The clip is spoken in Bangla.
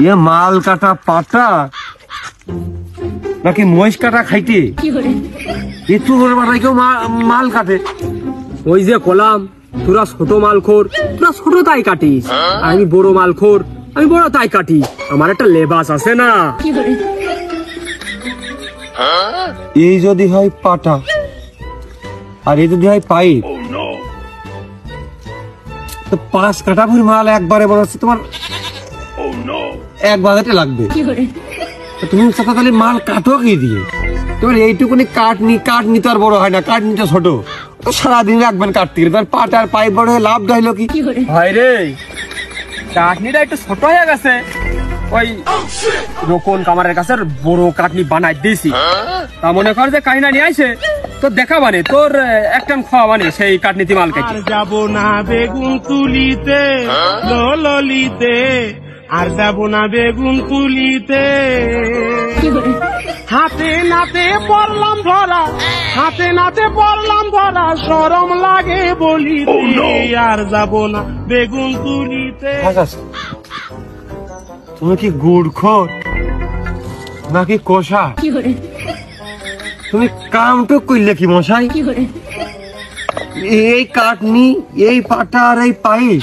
এ মাল কাটা পাটা নাকি মহিষ কাটা খাইতে একটু করে বাড়াই কেউ মাল কাটে। ওই যে কলাম তোরা ছোট মাল খোর, তোরা ছোট তাই কাটিস, আমি বড় মাল খোর, আমি বড় তাই কাটি। আমার একটা লেবাস আছে না। এই যদি হয় পাটা আর এই যদি হয় পাইপ, তো 5 কাটা ভরি মাল একবারে বড় হচ্ছে তোমার এক বাজাতে লাগবে। তুমি তাহলে মাল কাটো কি দিয়ে? তোমার এইটুকুনি কাঠ নি তো আর বড় হয় না, কাঠ নি তো ছোট, তো সারাদিন রাখবেন কাটতে গেলে তোমার পাট আর পাইপ বড় হয়ে লাভ হইলো কি? ভাই রে, কাটনিটা একটু ছোট হয়ে গেছে, ওই রোকন কামারের কাছে বড় কাটনি বানাই দিয়েছি। তা মনে কর যে কাহিনা নিয়ে আইছে তোর দেখা মানে তোর একটান খাওয়া মানে সেই কাটনিতে মাল কেটে। আর যাব না বেগুন তুলিতে ললিতে, আর যাব না বেগুন তুলিতে। হাতে নাতে পড়লাম ধরা, হাতে নাতে পড়লাম ধরা, শরম লাগে বলিতে। আর যাব না বেগুন তুলিতে। তুমি কি গুড় খোর নাকি কষা? তুমি কামটুক করলে কি মশাই? এই কাটনি, এই পাটা আর এই পাইপ